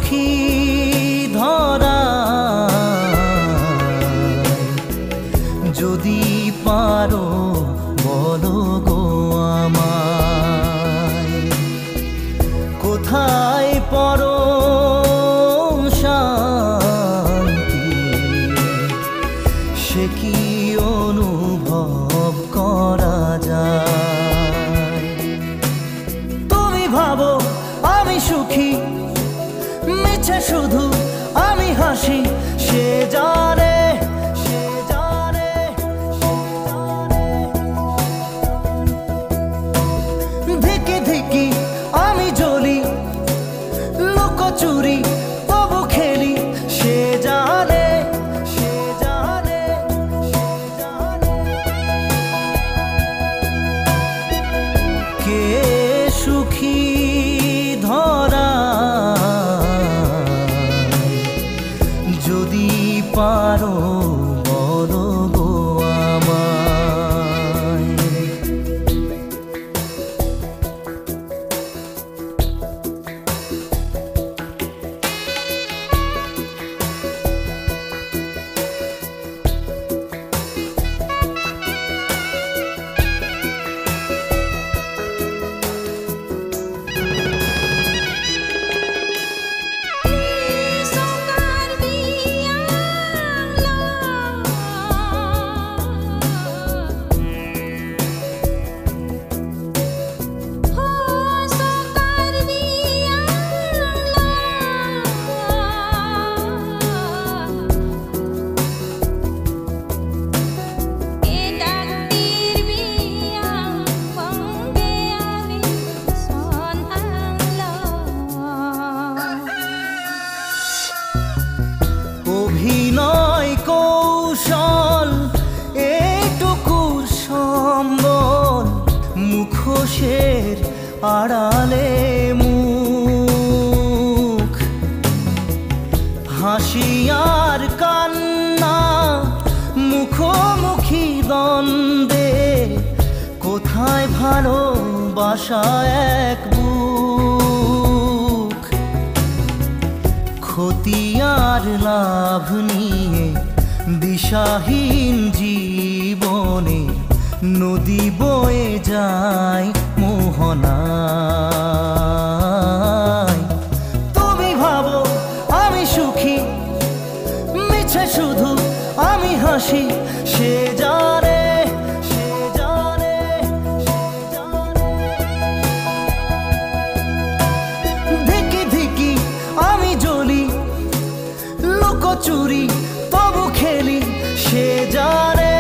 সুখী ধরা যদি পারো বলো গো আমায় কোথায় পরম শান্তি সে কি অনুভব করা যায় তুমি ভাবো আমি সুখী মিছে শুধু আমি হাসি সে জানে ধিকি ধিকি আমি জ্বলি লুকোচুরি তবু খেলি সে জানে কে সুখী ধরা যদি পারো বলো গো আমায় অভিনয় কৌশল এটুকু সম্বল মুখোশের আড়ালে মুখ হাসি আর কান্না মুখোমুখি দ্বন্দ্বে কোথায় ভালোবাসা এক বুক ক্ষতি আর লাভ নিয়ে দিশাহীন জীবনে নদী বয়ে যায় মোহনায় তুমি ভাবো আমি সুখী মিছে শুধু আমি হাসি সে জানে ধিকি ধিকি আমি জ্বলি লুকোচুরি তবু খেলি সে জানে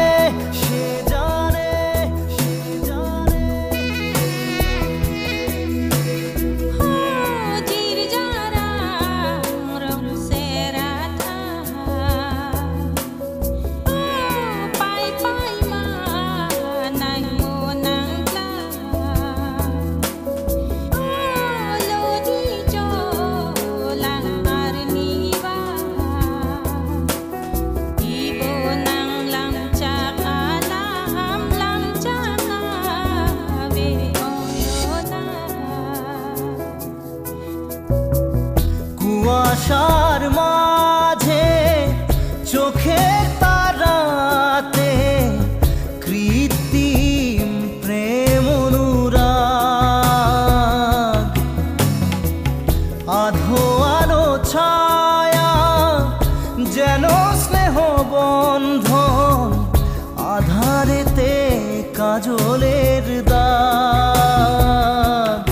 কুয়াশার মাঝে চোখের তারাতে কৃত্রিম প্রেম অনুরাগ আধো আলো ছায়া যেন স্নেহ বন্ধন আধারেতে কাজলের দাগ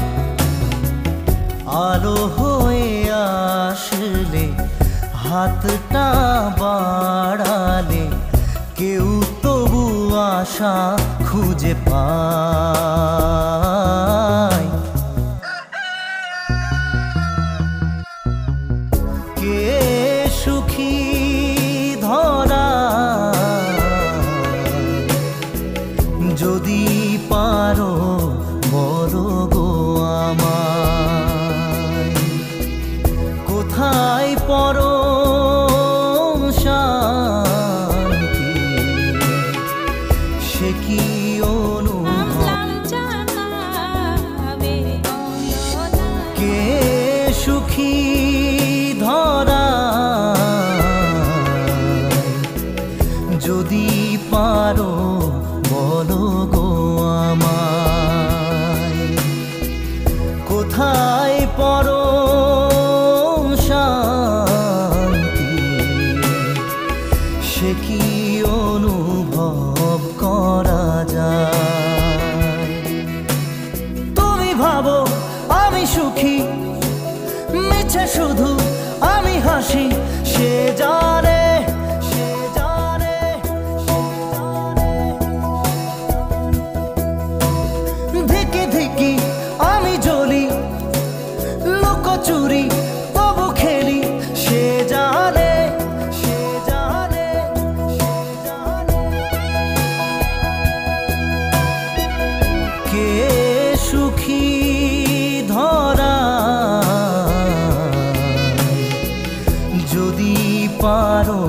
আলো হয়ে আসলে হাতটা বাড়ালে কেউ তবু আশা খুঁজে পায় কে সুখী ধরা যদি পারো বলো গো আমায় কোথায় পরম শান্তি সে কি অনুভব আমি সুখী, মিছে শুধু আমি হাসি, সে জানে, সে জানে, সে জানে। ধিকি ধিকি আমি জ্বলি, লুকোচুরি তবু খেলি, সে জানে, সে জানে, সে জানে। কে সুখী ধরা যদি পারো